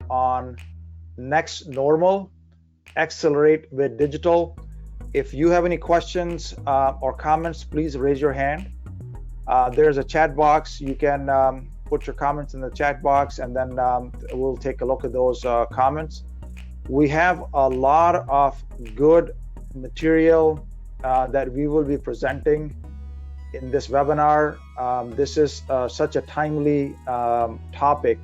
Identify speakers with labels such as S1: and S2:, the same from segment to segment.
S1: on Next Normal, Accelerate with Digital. If you have any questions or comments, please raise your hand. There's a chat box. You can put your comments in the chat box, and then we'll take a look at those comments. We have a lot of good material that we will be presenting in this webinar. This is such a timely topic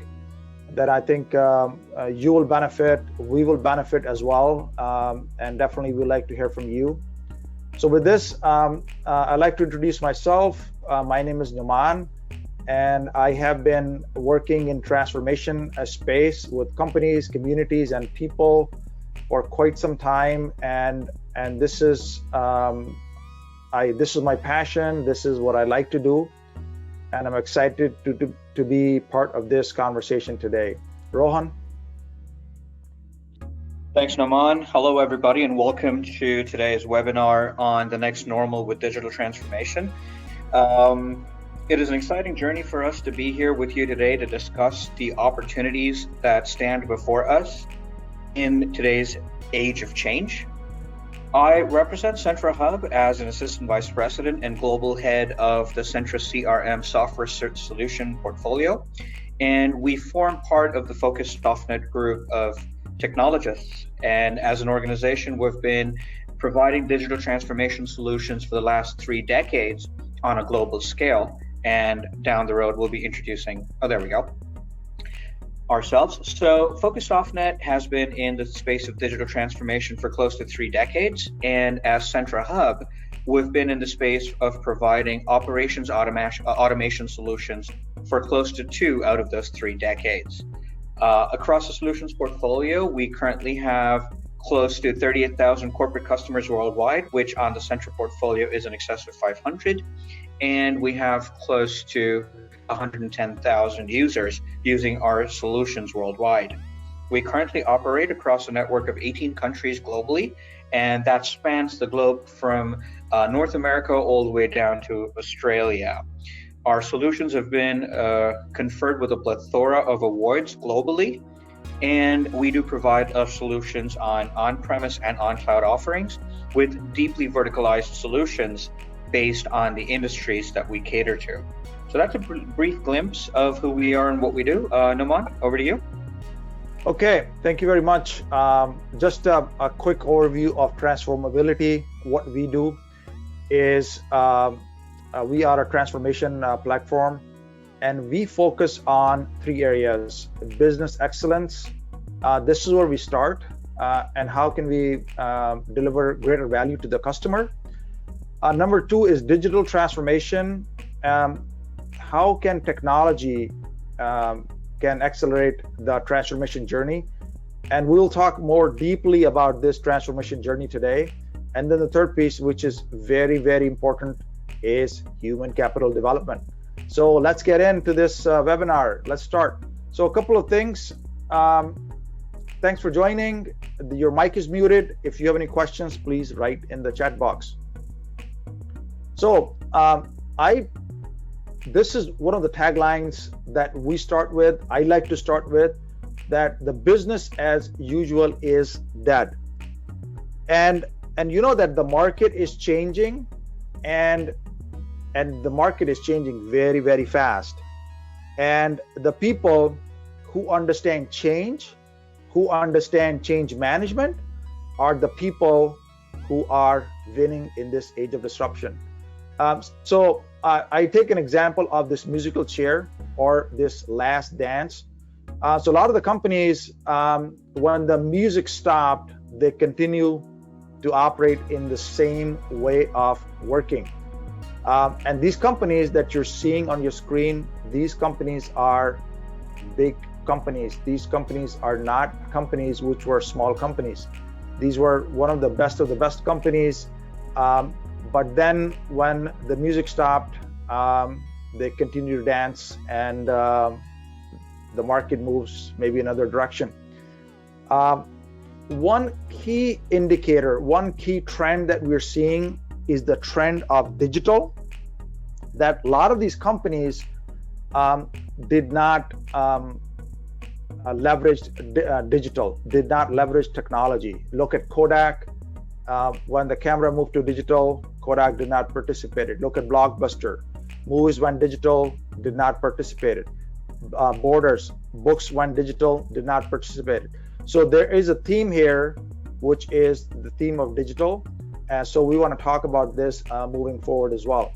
S1: that I think you will benefit, we will benefit as well, and definitely we'd like to hear from you. So with this, I'd like to introduce myself. My name is Numan, and I have been working in transformation space with companies, communities, and people for quite some time, and this is this is my passion. This is what I like to do, and I'm excited to be part of this conversation today. Rohan.
S2: Thanks, Naman. Hello, everybody, and welcome to today's webinar on the next normal with digital transformation. It is an exciting journey for us to be here with you today to discuss the opportunities that stand before us in today's age of change. I represent Centra Hub as an Assistant Vice President and Global Head of the Centra CRM Software Solution Portfolio, and we form part of the Focused SoftNet group of technologists. And as an organization, we've been providing digital transformation solutions for the last 3 decades on a global scale, and down the road we'll be introducing, ourselves. So Focused SoftNet has been in the space of digital transformation for close to 3 decades, and as Centra Hub, we've been in the space of providing operations automation solutions for close to 2 out of those 3 decades. Across the solutions portfolio, we currently have close to 38,000 corporate customers worldwide, which on the Centra portfolio is in excess of 500, and we have close to 110,000 users using our solutions worldwide. We currently operate across a network of 18 countries globally, and that spans the globe from North America all the way down to Australia. Our solutions have been conferred with a plethora of awards globally, and we do provide solutions on-premise and on-cloud offerings with deeply verticalized solutions based on the industries that we cater to. So that's a brief glimpse of who we are and what we do. Naman, over to you.
S1: Okay, thank you very much. Just a quick overview of transformability. What we do is we are a transformation platform, and we focus on 3 areas: business excellence. This is where we start, and how can we deliver greater value to the customer. Number 2 is digital transformation. How can technology can accelerate the transformation journey? And we'll talk more deeply about this transformation journey today. And then the third piece, which is very, very important, is human capital development. So let's get into this webinar. Let's start. So a couple of things. Thanks for joining. Your mic is muted. If you have any questions, please write in the chat box. So this is one of the taglines that we start with. I like to start with that the business as usual is dead. And you know that the market is changing, and the market is changing very, very fast. And the people who understand change, who understand change management, are the people who are winning in this age of disruption. So I take an example of this musical chair or this last dance. So a lot of the companies, when the music stopped, they continue to operate in the same way of working. And these companies that you're seeing on your screen, these companies are big companies. These companies are not companies which were small companies. These were one of the best companies. But then when the music stopped, they continue to dance, and the market moves maybe another direction. One key indicator, one key trend that we're seeing is the trend of digital, that a lot of these companies did not leveraged digital, did not leverage technology. Look at Kodak. When the camera moved to digital, Kodak did not participate. Look at Blockbuster. Movies went digital, did not participate. Borders, books went digital, did not participate. So there is a theme here, which is the theme of digital. So we want to talk about this moving forward as well.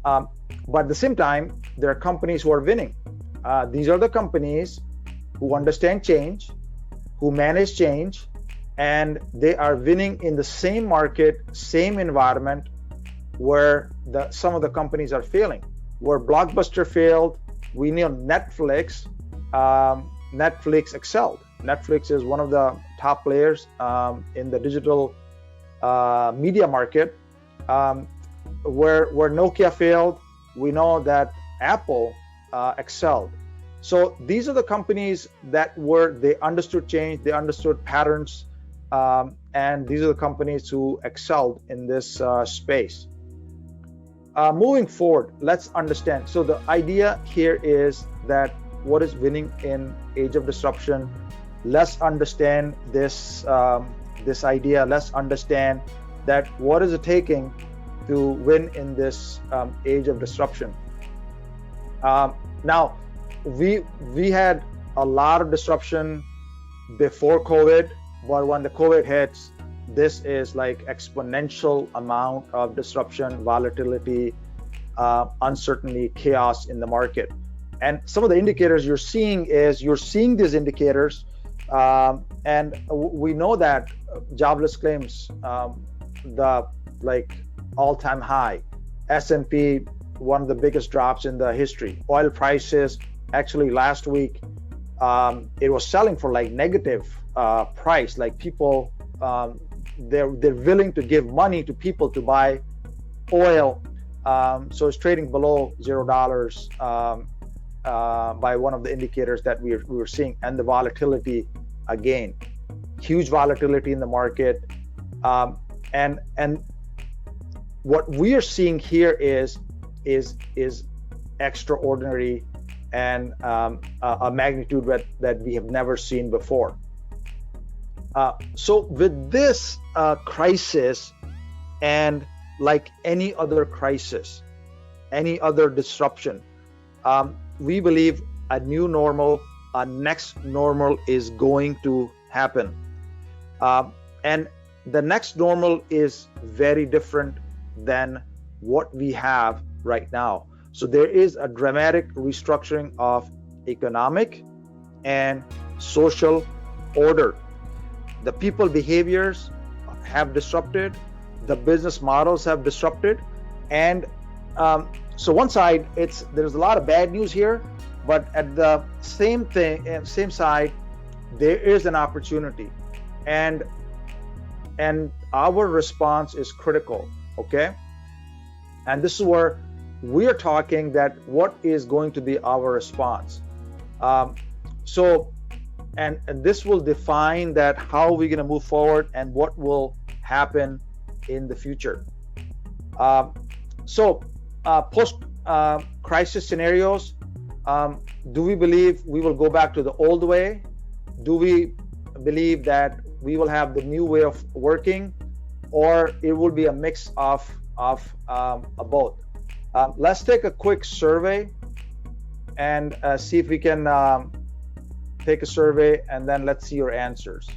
S1: But at the same time, there are companies who are winning. These are the companies who understand change, who manage change, and they are winning in the same market, same environment where some of the companies are failing. Where Blockbuster failed, we know Netflix excelled. Netflix is one of the top players in the digital media market. Where Nokia failed, we know that Apple excelled. So these are the companies that they understood change, they understood patterns, and these are the companies who excelled in this space. Moving forward, let's understand. So the idea here is that what is winning in age of disruption? Let's understand this idea. Let's understand that what is it taking to win in this age of disruption. Now, we had a lot of disruption before COVID, but when the COVID hits, this is like exponential amount of disruption, volatility, uncertainty, chaos in the market. And some of the indicators you're seeing these indicators, and we know that jobless claims, the all-time high, S&P, one of the biggest drops in the history. Oil prices, actually last week, it was selling for like negative price. Like people, they're willing to give money to people to buy oil. So it's trading below $0 by one of the indicators that we were seeing. And the volatility, again, huge volatility in the market. And what we are seeing here is extraordinary and a magnitude that we have never seen before. So with this crisis, and like any other crisis, any other disruption, we believe a new normal, a next normal is going to happen. And the next normal is very different than what we have right now. So there is a dramatic restructuring of economic and social order. The people behaviors have disrupted, the business models have disrupted, and so one side, there's a lot of bad news here, but at the same side, there is an opportunity, and our response is critical. Okay, and this is where we are talking that what is going to be our response. So this will define that how we're going to move forward and what will happen in the future. So post crisis scenarios, do we believe we will go back to the old way? Do we believe that we will have the new way of working, or it will be a mix of both? Let's take a quick survey and see if we can take a survey, and then let's see your answers.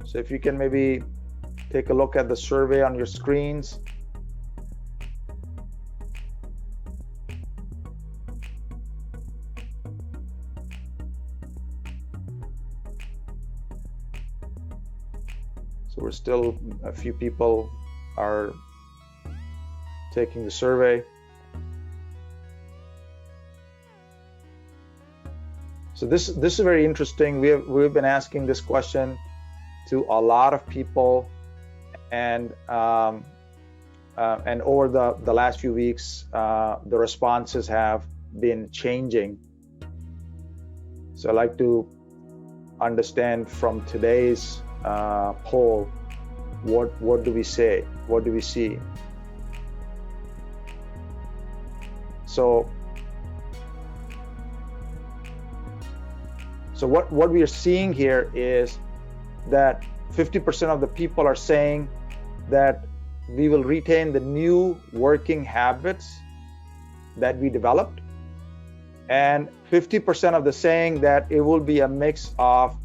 S1: So if you can maybe take a look at the survey on your screens. So we're still, a few people are taking the survey. So this is very interesting. We've been asking this question to a lot of people, and over the last few weeks, the responses have been changing. So I'd like to understand from today's poll, what do we say? What do we see? So So what we are seeing here is that 50% of the people are saying that we will retain the new working habits that we developed, and 50% of the saying that it will be a mix of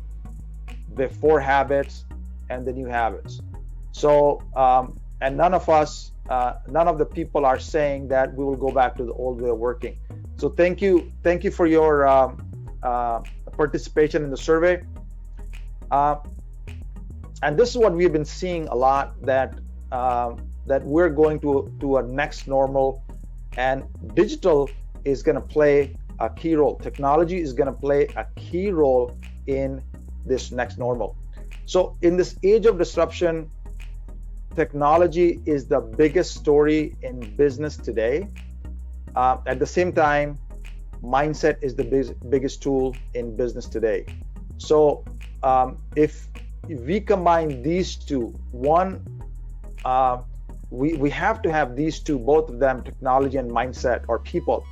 S1: before habits and the new habits. So and none of the people are saying that we will go back to the old way of working. So thank you for your participation in the survey. And this is what we've been seeing a lot, that we're going to a next normal, and digital is going to play a key role. Technology is going to play a key role in this next normal. So in this age of disruption, technology is the biggest story in business today. At the same time, mindset is the biggest tool in business today. So if we combine these two, one, we have to have these two, both of them, technology and mindset or people,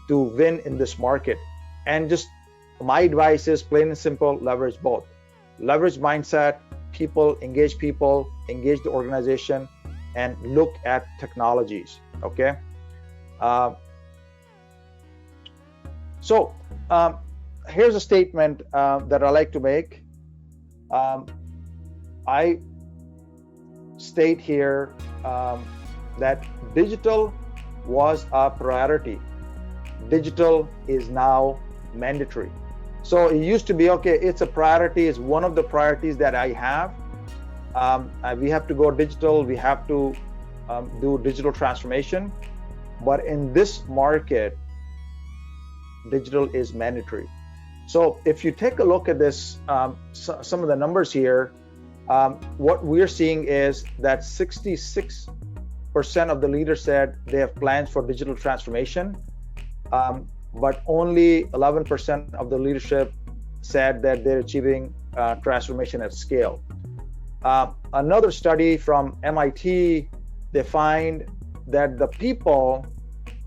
S1: to win in this market. And just my advice is plain and simple: leverage both. Leverage mindset, people, engage the organization, and look at technologies. Okay. So here's a statement that I like to make. I state here that digital was a priority. Digital is now mandatory. So it used to be, okay, it's a priority, it's one of the priorities that I have. We have to go digital, we have to do digital transformation. But in this market, digital is mandatory. So if you take a look at this, some of the numbers here, what we're seeing is that 66% of the leaders said they have plans for digital transformation, but only 11% of the leadership said that they're achieving transformation at scale. Another study from MIT, they find that the people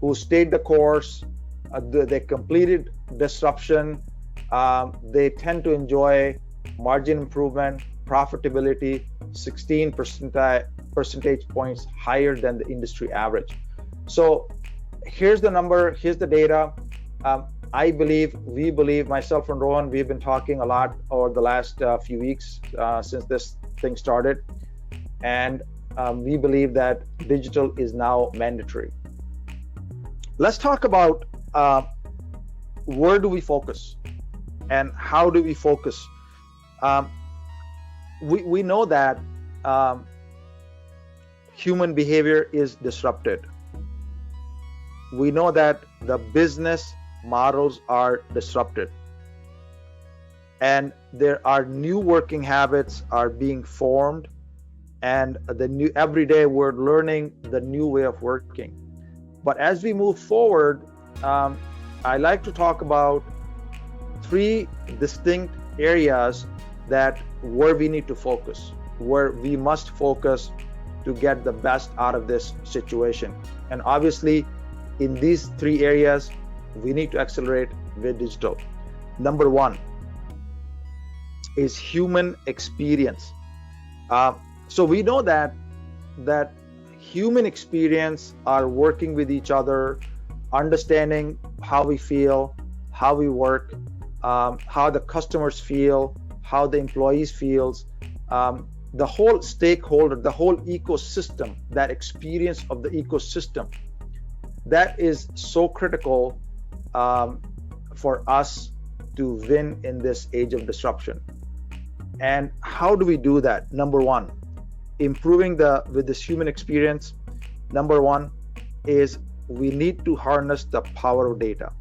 S1: who stayed the course, they completed disruption, they tend to enjoy margin improvement, profitability 16 percentage points higher than the industry average. So here's the number, here's the data. We believe, myself and Rohan, we've been talking a lot over the last few weeks since this thing started, and we believe that digital is now mandatory. Let's talk about where do we focus and how do we focus. We know that human behavior is disrupted. We know that the business models are disrupted, and there are new working habits are being formed, and every day we're learning the new way of working. But as we move forward, I like to talk about three distinct areas where we need to focus, where we must focus to get the best out of this situation. And obviously, in these three areas, we need to accelerate with digital. Number one is human experience. So we know that human experience are working with each other, understanding how we feel, how we work, how the customers feel, how the employees feels, the whole stakeholder, the whole ecosystem, that experience of the ecosystem, that is so critical for us to win in this age of disruption. And how do we do that? Number one, improving with this human experience. Number one is we need to harness the power of data.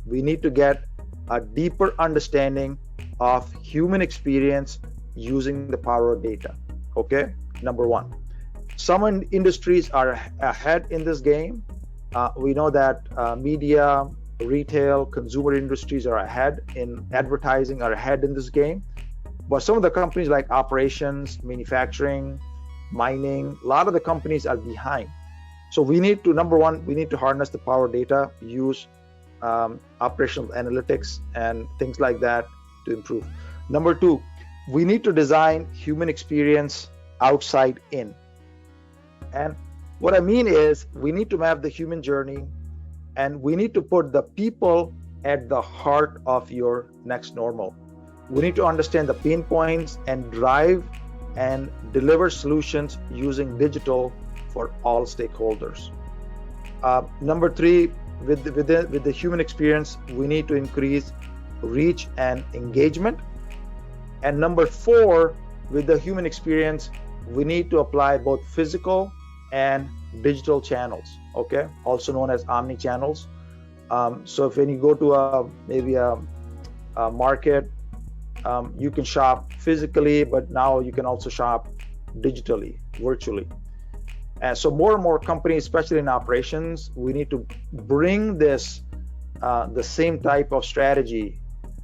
S1: We need to get a deeper understanding of human experience using the power of data. Okay, number one. Some industries are ahead in this game. We know that media, retail, consumer industries are ahead in advertising, are ahead in this game. But some of the companies like operations, manufacturing, mining, a lot of the companies are behind. So we need to, number one, we need to harness the power of data, use operational analytics and things like that to improve. Number two, we need to design human experience outside in. And what I mean is we need to map the human journey, and we need to put the people at the heart of your next normal. We need to understand the pain points and drive and deliver solutions using digital for all stakeholders. Number three, with the human experience, we need to increase reach and engagement. And number four, with the human experience, we need to apply both physical and digital channels, okay, also known as omni channels. So if when you go to maybe a market, you can shop physically, but now you can also shop digitally, virtually. And so more and more companies, especially in operations, we need to bring this, the same type of strategy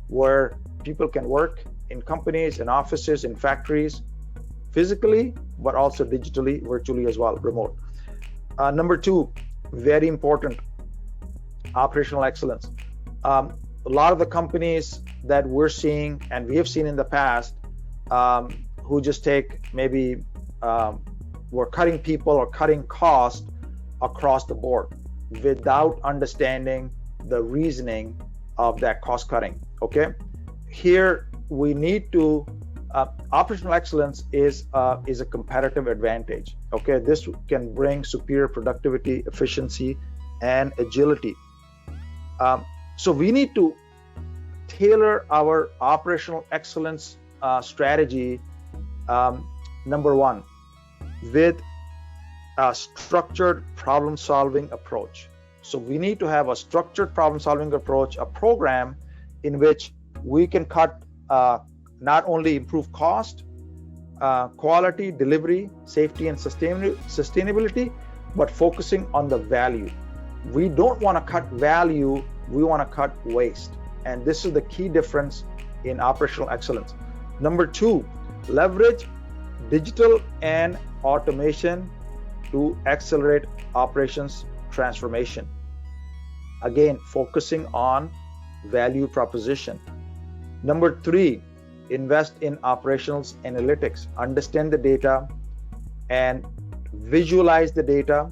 S1: where people can work in companies, in offices, in factories, physically, but also digitally, virtually as well, remote. Number two, very important, operational excellence. A lot of the companies that we're seeing and we have seen in the past, who just take maybe, we're cutting people or cutting cost across the board without understanding the reasoning of that cost cutting, okay? Here we need to, operational excellence is a competitive advantage, okay? This can bring superior productivity, efficiency, and agility. So we need to tailor our operational excellence strategy, number one, with a structured problem-solving approach. So we need to have a structured problem-solving approach, a program in which we can cut, not only improve cost, quality, delivery, safety, and sustainability, but focusing on the value. We don't want to cut value, we want to cut waste. And this is the key difference in operational excellence. Number two, leverage digital and automation to accelerate operations transformation. Again, focusing on value proposition. Number three, invest in operations analytics. Understand the data and visualize the data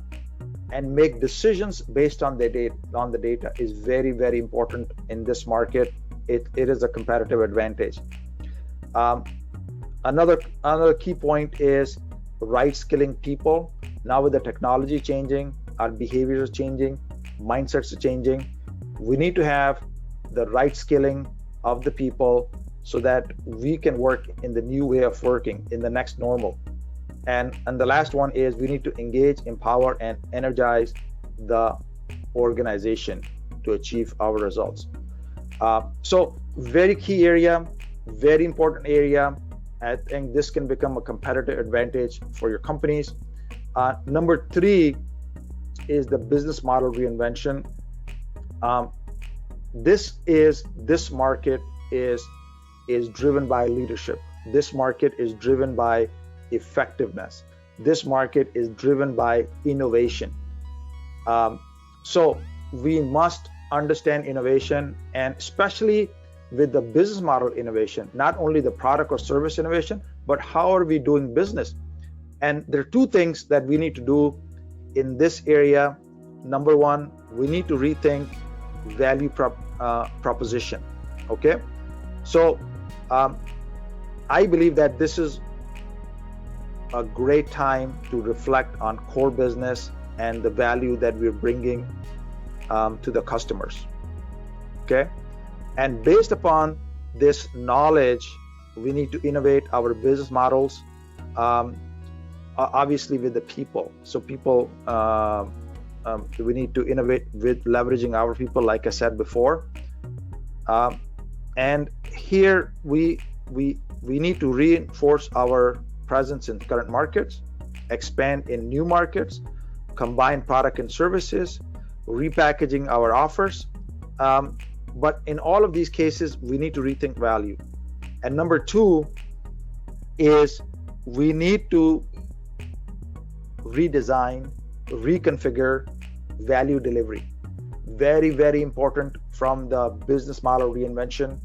S1: and make decisions based on the data is very, very important in this market. It is a competitive advantage. Another key point is right skilling people. Now with the technology changing, our behaviors are changing, mindsets are changing. We need to have the right skilling of the people so that we can work in the new way of working in the next normal. And the last one is we need to engage, empower, and energize the organization to achieve our results. So very key area, very important area. I think this can become a competitive advantage for your companies. Number three is the business model reinvention. This market is driven by leadership. This market is driven by effectiveness. This market is driven by innovation. So we must understand innovation, and especially with the business model innovation, not only the product or service innovation, but how are we doing business? And there are two things that we need to do in this area. Number one, we need to rethink value proposition, okay? So I believe that this is a great time to reflect on core business and the value that we're bringing to the customers, okay? And based upon this knowledge, we need to innovate our business models, obviously with the people. So people, we need to innovate with leveraging our people, like I said before. And here we need to reinforce our presence in current markets, expand in new markets, combine product and services, repackaging our offers. But in all of these cases, we need to rethink value. And number two is we need to redesign, reconfigure value delivery. Very, very important from the business model reinvention.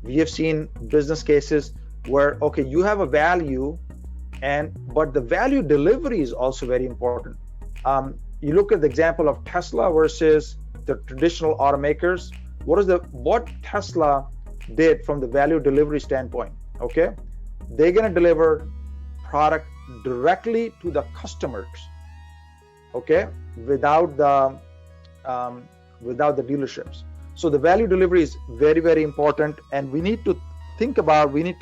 S1: We have seen business cases where, okay, you have a value, but the value delivery is also very important. You look at the example of Tesla versus the traditional automakers. What Tesla did from the value delivery standpoint? Okay, they're going to deliver product directly to the customers, okay, without the dealerships. So the value delivery is very, very important, and we need to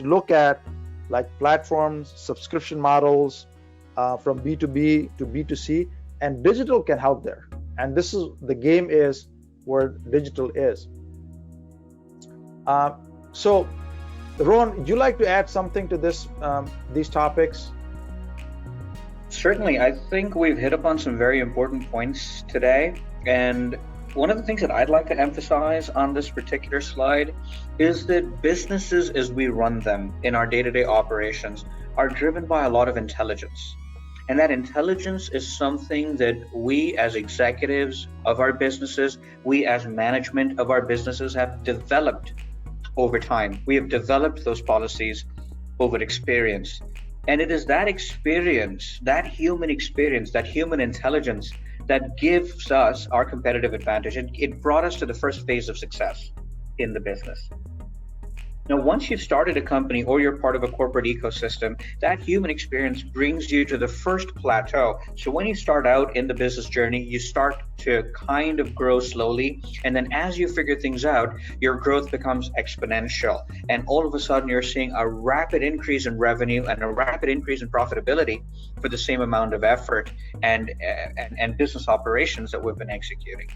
S1: look at like platforms, subscription models, from B2B to B2C, and digital can help there. And this is the game is where digital is. So Rohan, would you like to add something to these topics?
S2: Certainly, I think we've hit upon some very important points today. And one of the things that I'd like to emphasize on this particular slide is that businesses, as we run them in our day-to-day operations, are driven by a lot of intelligence. And that intelligence is something that we as executives of our businesses, we as management of our businesses have developed over time. We have developed those policies over experience. And it is that experience, that human intelligence that gives us our competitive advantage. It brought us to the first phase of success in the business. Now, once you've started a company or you're part of a corporate ecosystem, that human experience brings you to the first plateau. So when you start out in the business journey, you start to kind of grow slowly. And then as you figure things out, your growth becomes exponential. And all of a sudden, you're seeing a rapid increase in revenue and a rapid increase in profitability for the same amount of effort and business operations that we've been executing.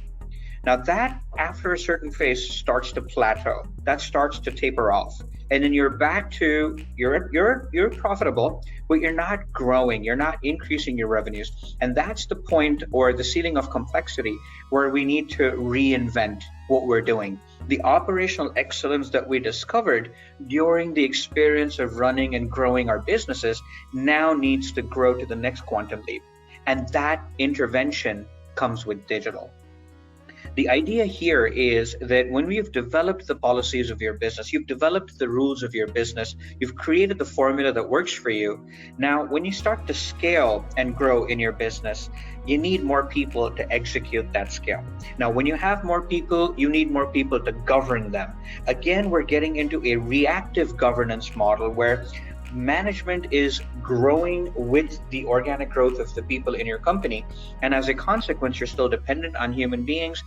S2: Now that after a certain phase starts to plateau, that starts to taper off, and then you're back to you're profitable, but you're not growing, you're not increasing your revenues, and that's the point or the ceiling of complexity where we need to reinvent what we're doing. The operational excellence that we discovered during the experience of running and growing our businesses now needs to grow to the next quantum leap, and that intervention comes with digital. The idea here is that when you've developed the policies of your business, you've developed the rules of your business, you've created the formula that works for you. Now, when you start to scale and grow in your business, you need more people to execute that scale. Now, when you have more people, you need more people to govern them. Again, we're getting into a reactive governance model where management is growing with the organic growth of the people in your company, and as a consequence, you're still dependent on human beings,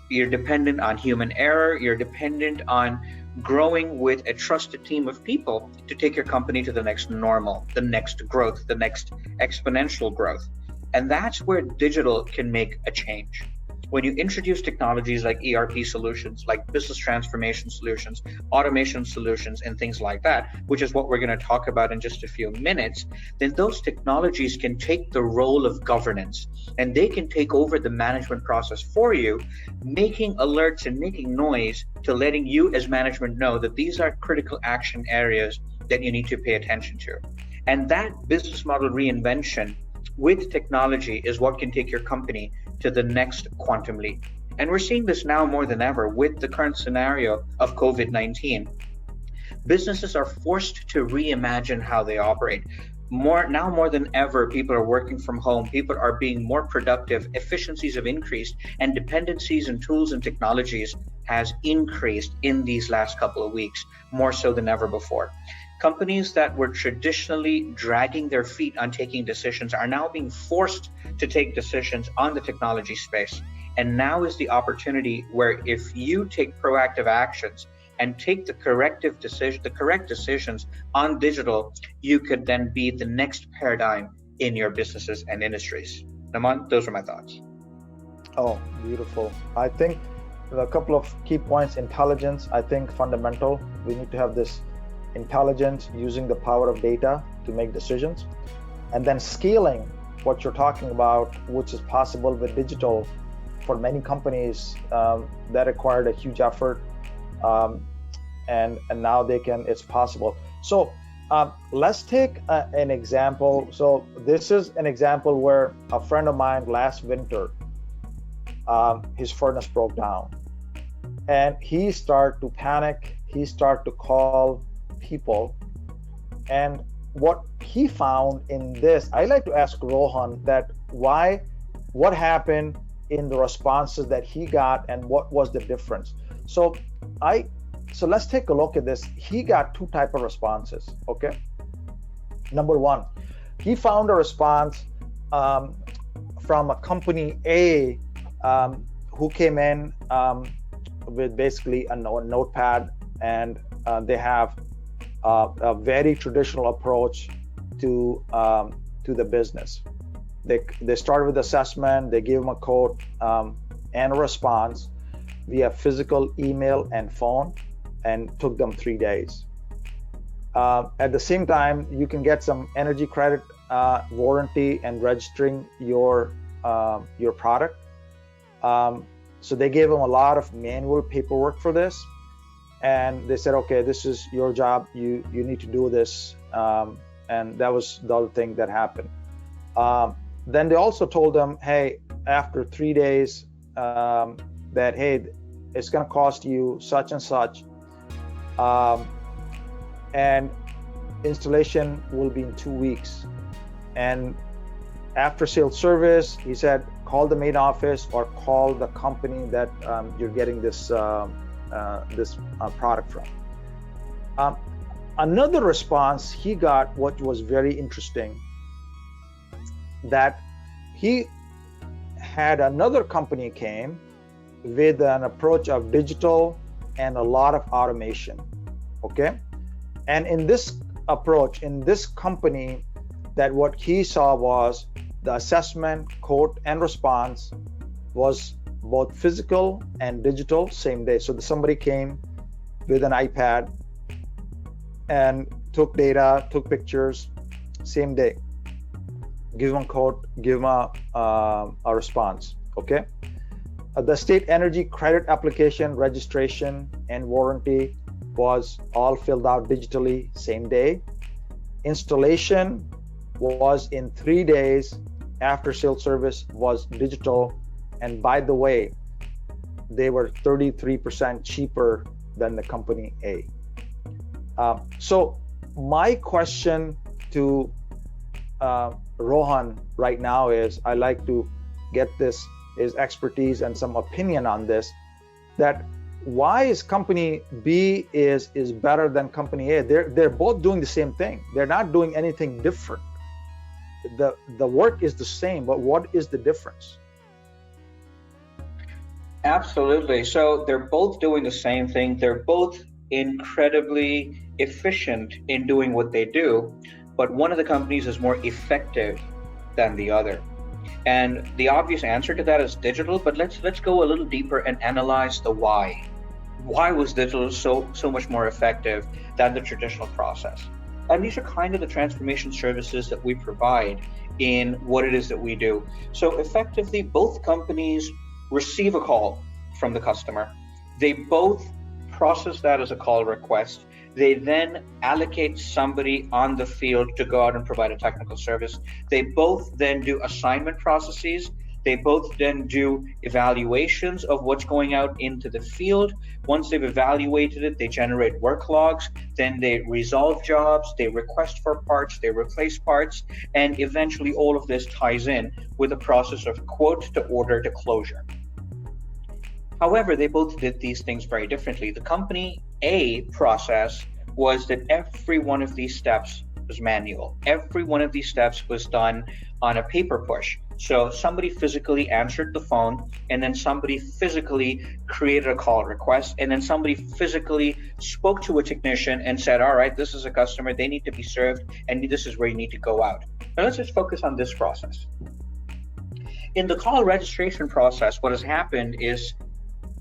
S2: you're dependent on human error, you're dependent on growing with a trusted team of people to take your company to the next normal, the next growth, the next exponential growth. And that's where digital can make a change. When you introduce technologies like ERP solutions, like business transformation solutions, automation solutions, and things like that, which is what we're going to talk about in just a few minutes, then those technologies can take the role of governance and they can take over the management process for you, making alerts and making noise to letting you as management know that these are critical action areas that you need to pay attention to. And that business model reinvention with technology is what can take your company to the next quantum leap. And we're seeing this now more than ever with the current scenario of COVID-19. Businesses are forced to reimagine how they operate. More than ever, people are working from home, people are being more productive, efficiencies have increased, and dependencies and tools and technologies has increased in these last couple of weeks, more so than ever before. Companies that were traditionally dragging their feet on taking decisions are now being forced to take decisions on the technology space. And now is the opportunity where if you take proactive actions and take the correct decisions on digital, you could then be the next paradigm in your businesses and industries. Naman, those are my thoughts.
S1: Oh, beautiful. I think a couple of key points. Intelligence, I think fundamental. We need to have this intelligence using the power of data to make decisions, and then scaling what you're talking about, which is possible with digital for many companies that required a huge effort, and now it's possible. So let's take an example. So this is an example where a friend of mine last winter, his furnace broke down and he started to panic. he started to call people. And what he found in this, I like to ask Rohan that what happened in the responses that he got and what was the difference. So let's take a look at this. He got two type of responses. Okay, number one, he found a response from a company A who came in with basically a notepad, and they have a very traditional approach to the business. They started with assessment, they gave them a quote and a response via physical, email, and phone, and took them 3 days. At the same time, you can get some energy credit warranty and registering your product. So they gave them a lot of manual paperwork for this, and they said, okay, this is your job. You need to do this, and that was the other thing that happened. Then they also told them, hey, after 3 days, that hey, it's going to cost you such and such, and installation will be in 2 weeks. And after sales service, he said, call the main office or call the company that you're getting this product from. Another response he got, what was very interesting, that he had another company came with an approach of digital and a lot of automation. Okay, and in this approach, in this company, that what he saw was the assessment, quote, and response was both physical and digital same day. So somebody came with an iPad and took data, took pictures, same day. Give them a quote, give them a response. Okay. The state energy credit application, registration, and warranty was all filled out digitally same day. Installation was in 3 days. After sales service was digital, and by the way, they were 33% cheaper than the company A. So my question to Rohan right now is, I like to get his expertise and some opinion on this, that why is company B is better than company A? They're both doing the same thing. They're not doing anything different. The work is the same, but what is the difference?
S2: Absolutely. So they're both doing the same thing. They're both incredibly efficient in doing what they do, but one of the companies is more effective than the other. And the obvious answer to that is digital, but let's go a little deeper and analyze the why. Why was digital so much more effective than the traditional process? And these are kind of the transformation services that we provide in what it is that we do. So effectively, both companies receive a call from the customer. They both process that as a call request. They then allocate somebody on the field to go out and provide a technical service. They both then do assignment processes. They both then do evaluations of what's going out into the field. Once they've evaluated it, they generate work logs, then they resolve jobs, they request for parts, they replace parts, and eventually all of this ties in with a process of quote to order to closure. However, they both did these things very differently. The company A process was that every one of these steps was manual. Every one of these steps was done on a paper push. So somebody physically answered the phone, and then somebody physically created a call request, and then somebody physically spoke to a technician and said, all right, this is a customer, they need to be served, and this is where you need to go out. Now let's just focus on this process. In the call registration process, what has happened is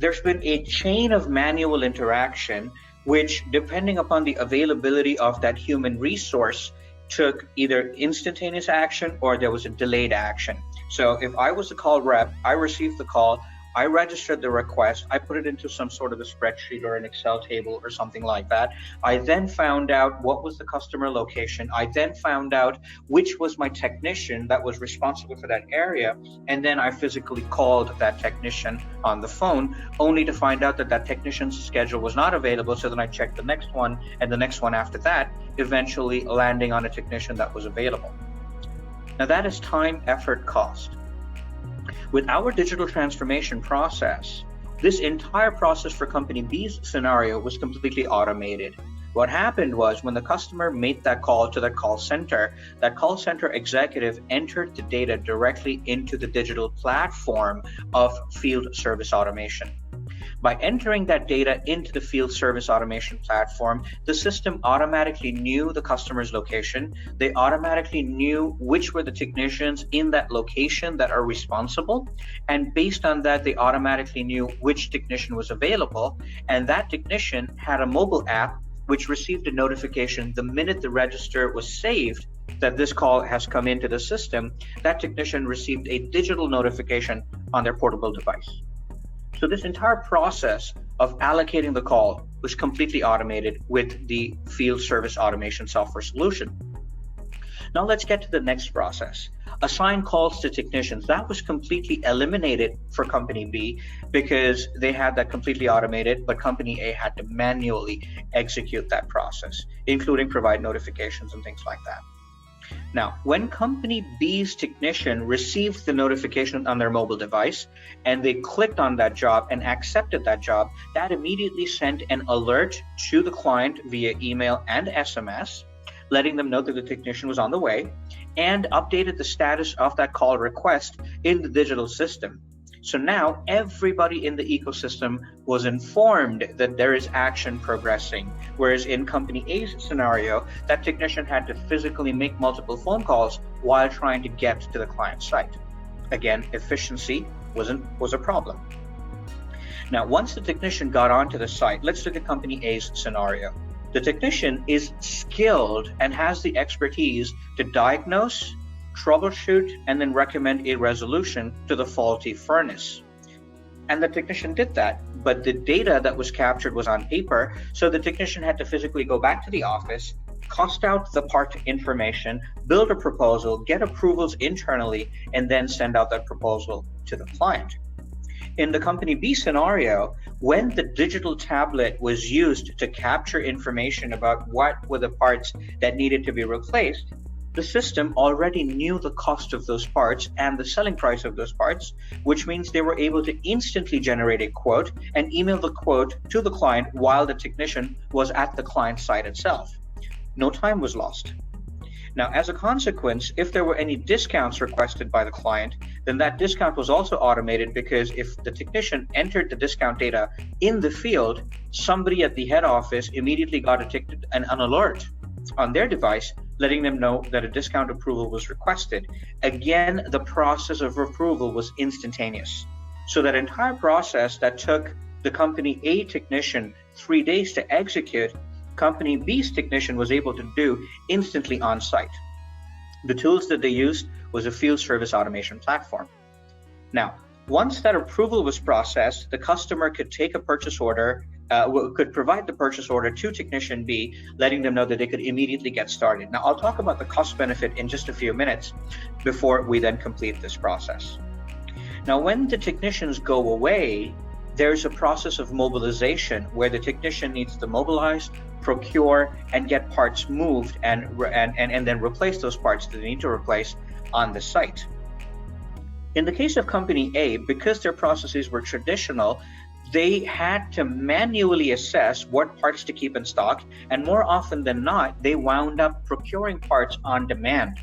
S2: there's been a chain of manual interaction, which, depending upon the availability of that human resource, took either instantaneous action or there was a delayed action. So if I was the call rep, I received the call, I registered the request, I put it into some sort of a spreadsheet or an Excel table or something like that. I then found out what was the customer location. I then found out which was my technician that was responsible for that area. And then I physically called that technician on the phone, only to find out that that technician's schedule was not available. So then I checked the next one and the next one after that, eventually landing on a technician that was available. Now that is time, effort, cost. With our digital transformation process, this entire process for Company B's scenario was completely automated. What happened was when the customer made that call to that call center executive entered the data directly into the digital platform of field service automation. By entering that data into the field service automation platform, the system automatically knew the customer's location. They automatically knew which were the technicians in that location that are responsible. And based on that, they automatically knew which technician was available. And that technician had a mobile app which received a notification the minute the register was saved that this call has come into the system. That technician received a digital notification on their portable device. So this entire process of allocating the call was completely automated with the field service automation software solution. Now let's get to the next process. Assign calls to technicians. That was completely eliminated for Company B because they had that completely automated, but Company A had to manually execute that process, including provide notifications and things like that. Now, when Company B's technician received the notification on their mobile device and they clicked on that job and accepted that job, that immediately sent an alert to the client via email and SMS, letting them know that the technician was on the way, and updated the status of that call request in the digital system. So now everybody in the ecosystem was informed that there is action progressing, whereas in Company A's scenario, that technician had to physically make multiple phone calls while trying to get to the client site. Again, efficiency was a problem. Now, once the technician got onto the site, let's look at Company A's scenario. The technician is skilled and has the expertise to diagnose, troubleshoot, and then recommend a resolution to the faulty furnace. And the technician did that, but the data that was captured was on paper, so the technician had to physically go back to the office, cost out the part information, build a proposal, get approvals internally, and then send out that proposal to the client. In the Company B scenario, when the digital tablet was used to capture information about what were the parts that needed to be replaced, the system already knew the cost of those parts and the selling price of those parts, which means they were able to instantly generate a quote and email the quote to the client while the technician was at the client site itself. No time was lost. Now, as a consequence, if there were any discounts requested by the client, then that discount was also automated, because if the technician entered the discount data in the field, somebody at the head office immediately got a ticket and an alert on their device letting them know that a discount approval was requested. Again, the process of approval was instantaneous. So that entire process that took the Company A technician 3 days to execute, Company B's technician was able to do instantly on site. The tools that they used was a field service automation platform. Now, once that approval was processed, the customer could take a purchase order, could provide the purchase order to Technician B, letting them know that they could immediately get started. Now, I'll talk about the cost benefit in just a few minutes before we then complete this process. Now, when the technicians go away, there's a process of mobilization where the technician needs to mobilize, procure, and get parts moved and then replace those parts that they need to replace on the site. In the case of Company A, because their processes were traditional, they had to manually assess what parts to keep in stock, and more often than not, they wound up procuring parts on demand.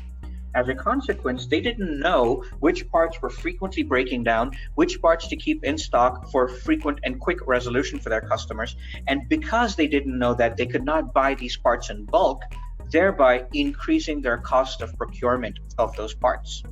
S2: As a consequence, they didn't know which parts were frequently breaking down, which parts to keep in stock for frequent and quick resolution for their customers. And because they didn't know that, they could not buy these parts in bulk, thereby increasing their cost of procurement of those parts.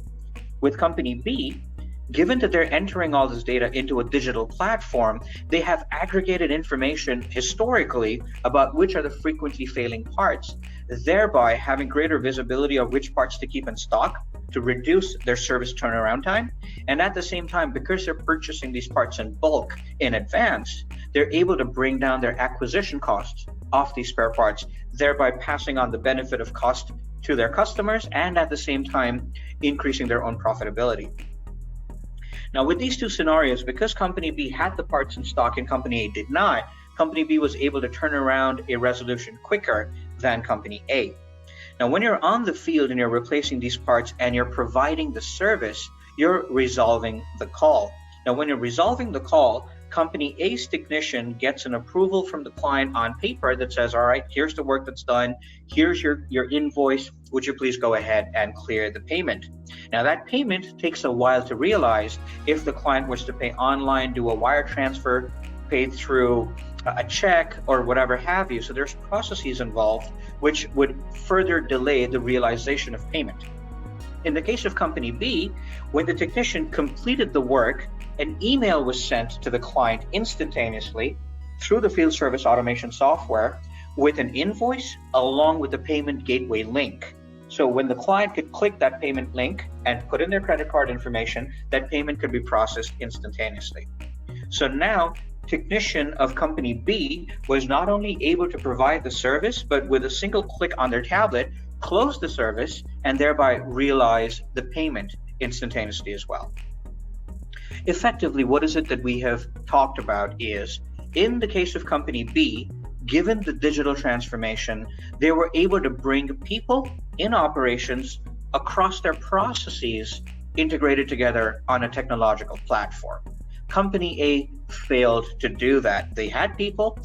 S2: With Company B, given that they're entering all this data into a digital platform, they have aggregated information historically about which are the frequently failing parts, thereby having greater visibility of which parts to keep in stock, to reduce their service turnaround time. And at the same time, because they're purchasing these parts in bulk in advance, they're able to bring down their acquisition costs of these spare parts, thereby passing on the benefit of cost to their customers and at the same time increasing their own profitability. Now, with these two scenarios, because Company B had the parts in stock and Company A did not, Company B was able to turn around a resolution quicker than Company A. Now, when you're on the field and you're replacing these parts and you're providing the service, you're resolving the call. Now, when you're resolving the call, Company A's technician gets an approval from the client on paper that says, all right, here's the work that's done. Here's your invoice. Would you please go ahead and clear the payment? Now, that payment takes a while to realize. If the client was to pay online, do a wire transfer, paid through a check or whatever have you. So there's processes involved which would further delay the realization of payment. In the case of Company B, when the technician completed the work, an email was sent to the client instantaneously through the field service automation software with an invoice along with the payment gateway link. So when the client could click that payment link and put in their credit card information, that payment could be processed instantaneously. So now, technician of Company B was not only able to provide the service, but with a single click on their tablet, close the service and thereby realize the payment instantaneously as well. Effectively, what is it that we have talked about is, in the case of Company B, given the digital transformation, they were able to bring people in operations across their processes integrated together on a technological platform. Company A failed to do that. They had people,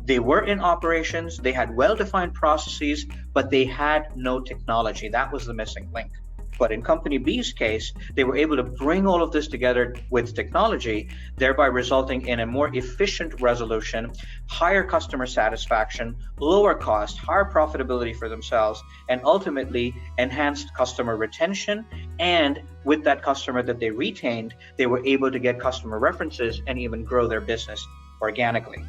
S2: they were in operations, they had well-defined processes, but they had no technology. That was the missing link. But in Company B's case, they were able to bring all of this together with technology, thereby resulting in a more efficient resolution, higher customer satisfaction, lower cost, higher profitability for themselves, and ultimately enhanced customer retention. And with that customer that they retained, they were able to get customer references and even grow their business organically.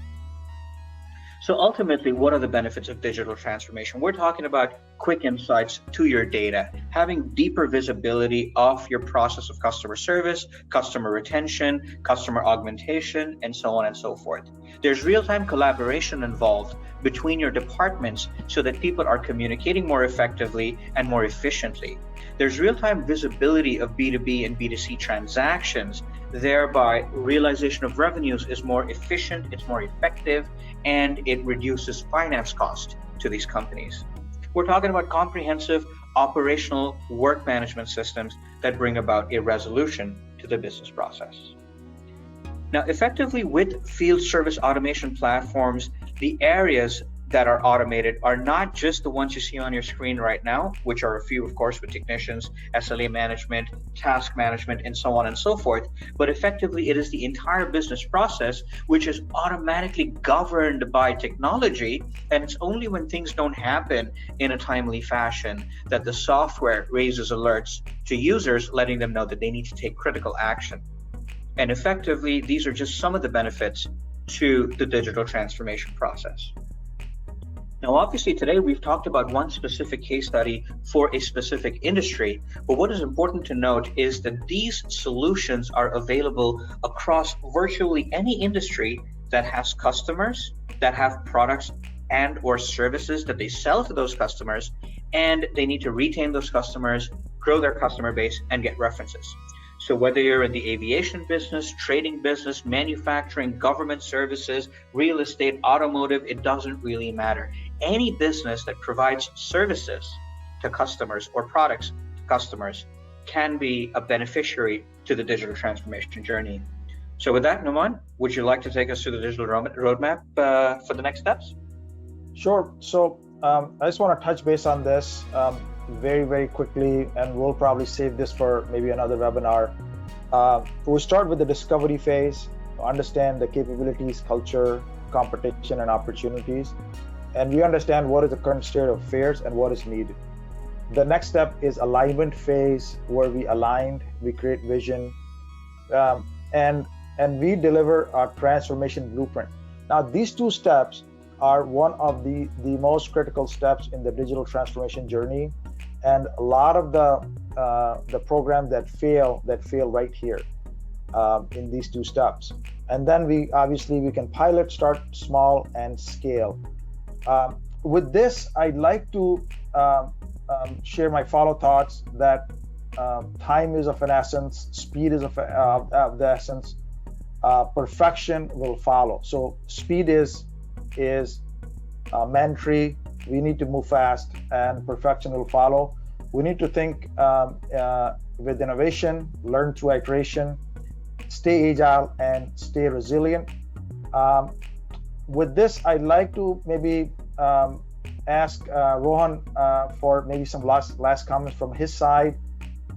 S2: So ultimately, what are the benefits of digital transformation? We're talking about quick insights to your data, having deeper visibility of your process of customer service, customer retention, customer augmentation, and so on and so forth. There's real-time collaboration involved between your departments so that people are communicating more effectively and more efficiently. There's real-time visibility of B2B and B2C transactions, thereby realization of revenues is more efficient, it's more effective, and it reduces finance cost to these companies. We're talking about comprehensive operational work management systems that bring about a resolution to the business process. Now, effectively with field service automation platforms, the areas that are automated are not just the ones you see on your screen right now, which are a few, of course, with technicians, SLA management, task management, and so on and so forth, but effectively it is the entire business process which is automatically governed by technology, and it's only when things don't happen in a timely fashion that the software raises alerts to users, letting them know that they need to take critical action. And effectively, these are just some of the benefits to the digital transformation process. Now, obviously, today we've talked about one specific case study for a specific industry, but what is important to note is that these solutions are available across virtually any industry that has customers, that have products and or services that they sell to those customers, and they need to retain those customers, grow their customer base, and get references. So whether you're in the aviation business, trading business, manufacturing, government services, real estate, automotive, it doesn't really matter. Any business that provides services to customers or products to customers can be a beneficiary to the digital transformation journey. So with that, Numan, would you like to take us through the digital roadmap for the next steps?
S1: Sure. So I just want to touch base on this very, very quickly, and we'll probably save this for maybe another webinar. We'll start with the discovery phase, understand the capabilities, culture, competition, and opportunities, and we understand what is the current state of affairs and what is needed. The next step is alignment phase, where we aligned, we create vision, and we deliver our transformation blueprint. Now, these two steps are one of the most critical steps in the digital transformation journey, and a lot of the the program that fail right here in these two steps. And then we can pilot, start small, and scale. With this, I'd like to share my follow thoughts that time is of an essence, speed is of the essence, perfection will follow. So speed is mandatory. We need to move fast, and perfection will follow. We need to think with innovation, learn through iteration, stay agile, and stay resilient. With this, I'd like to maybe ask Rohan for maybe some last comments from his side,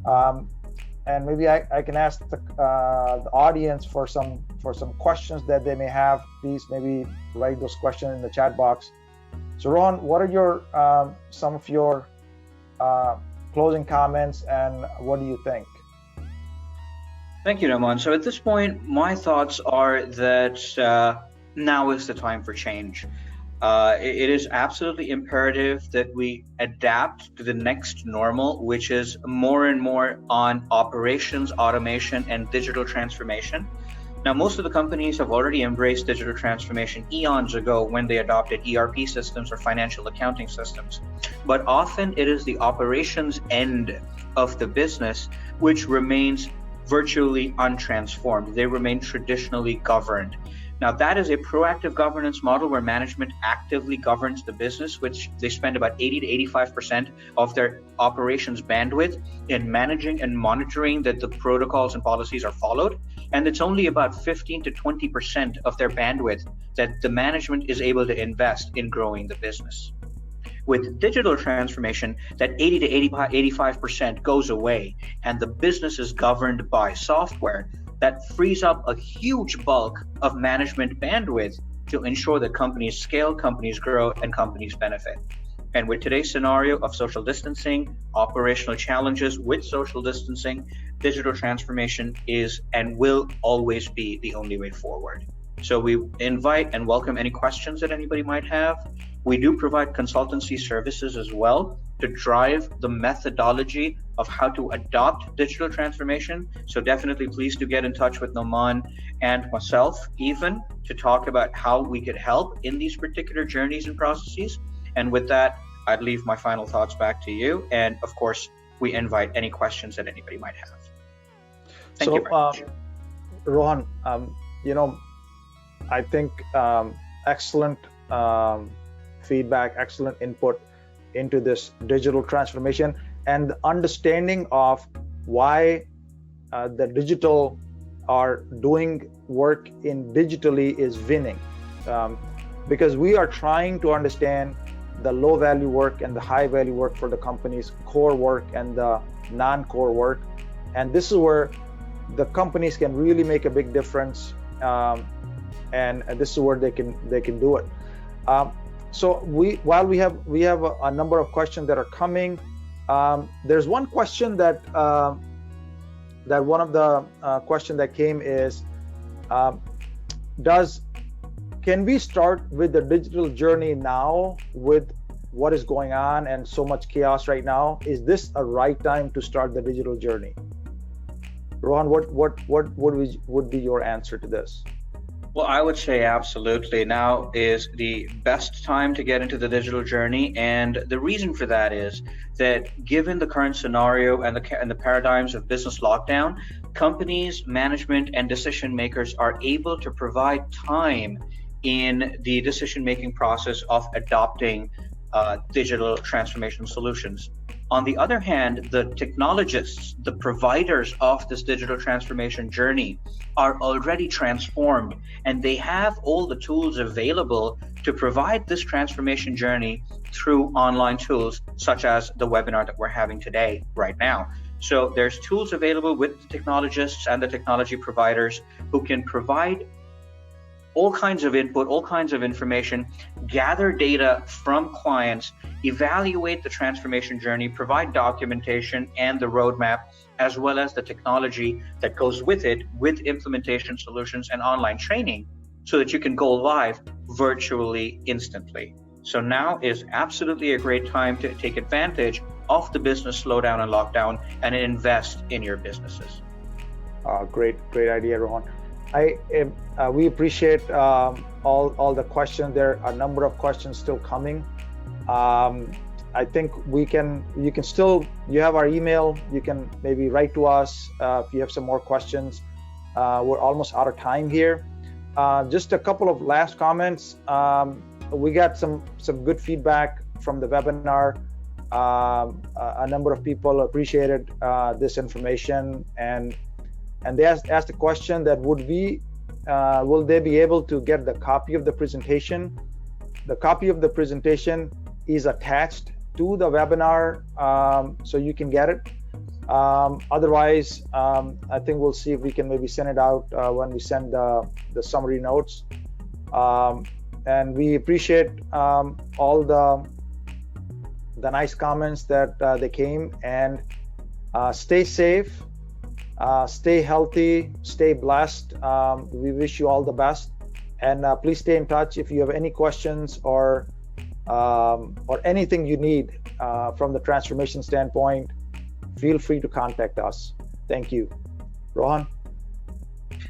S1: and maybe I can ask the audience for some questions that they may have. Please maybe write those questions in the chat box. So Rohan, what are your some of your closing comments, and what do you think?
S2: Thank you, Naman. So at this point, my thoughts are that now is the time for change. It is absolutely imperative that we adapt to the next normal, which is more and more on operations, automation, and digital transformation. Now, most of the companies have already embraced digital transformation eons ago when they adopted ERP systems or financial accounting systems. But often it is the operations end of the business which remains virtually untransformed. They remain traditionally governed. Now, that is a proactive governance model where management actively governs the business, which they spend about 80 to 85% of their operations bandwidth in managing and monitoring that the protocols and policies are followed. And it's only about 15 to 20% of their bandwidth that the management is able to invest in growing the business. With digital transformation, that 80 to 85% goes away, and the business is governed by software. That frees up a huge bulk of management bandwidth to ensure that companies scale, companies grow, and companies benefit. And with today's scenario of social distancing, operational challenges with social distancing, digital transformation is and will always be the only way forward. So we invite and welcome any questions that anybody might have. We do provide consultancy services as well to drive the methodology of how to adopt digital transformation. So definitely please do get in touch with Noman and myself even to talk about how we could help in these particular journeys and processes. And with that, I'd leave my final thoughts back to you. And of course, we invite any questions that anybody might have. Thank you very much.
S1: Rohan, I think excellent feedback, excellent input into this digital transformation and the understanding of why the digital are doing work in digitally is winning, because we are trying to understand the low value work and the high value work for the company's core work and the non-core work, and this is where the companies can really make a big difference, and this is where they can do it. So while we have a number of questions that are coming, there's one question that one of the question that came is, can we start with the digital journey now with what is going on and so much chaos right now? Is this a right time to start the digital journey? Rohan, what would be your answer to this?
S2: Well, I would say absolutely. Now is the best time to get into the digital journey, and the reason for that is that given the current scenario and the paradigms of business lockdown, companies, management, and decision makers are able to provide time in the decision-making process of adopting digital transformation solutions. On the other hand, the technologists, the providers of this digital transformation journey are already transformed, and they have all the tools available to provide this transformation journey through online tools such as the webinar that we're having today right now. So there's tools available with the technologists and the technology providers who can provide all kinds of input, all kinds of information, gather data from clients, evaluate the transformation journey, provide documentation and the roadmap, as well as the technology that goes with it, with implementation solutions and online training, so that you can go live virtually instantly. So now is absolutely a great time to take advantage of the business slowdown and lockdown and invest in your businesses.
S1: Great idea, Rohan. We appreciate all the questions. There are a number of questions still coming. I think you can still, you have our email, you can maybe write to us if you have some more questions. We're almost out of time here. Just a couple of last comments. We got some good feedback from the webinar. A number of people appreciated this information, and they asked the question that will they be able to get the copy of the presentation? The copy of the presentation is attached to the webinar, so you can get it. Otherwise, I think we'll see if we can maybe send it out when we send the summary notes. And we appreciate all the nice comments that they came. And stay safe, stay healthy, stay blessed. We wish you all the best. And please stay in touch if you have any questions or anything you need from the transformation standpoint. Feel free to contact us. Thank you. Rohan?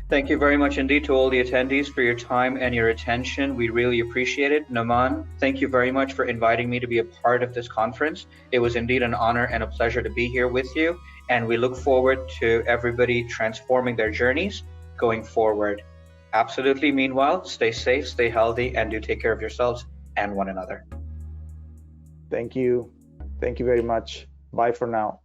S2: Thank you very much indeed to all the attendees for your time and your attention. We really appreciate it. Naman, thank you very much for inviting me to be a part of this conference. It was indeed an honor and a pleasure to be here with you. And we look forward to everybody transforming their journeys going forward. Absolutely. Meanwhile, stay safe, stay healthy, and do take care of yourselves and one another.
S1: Thank you. Thank you very much. Bye for now.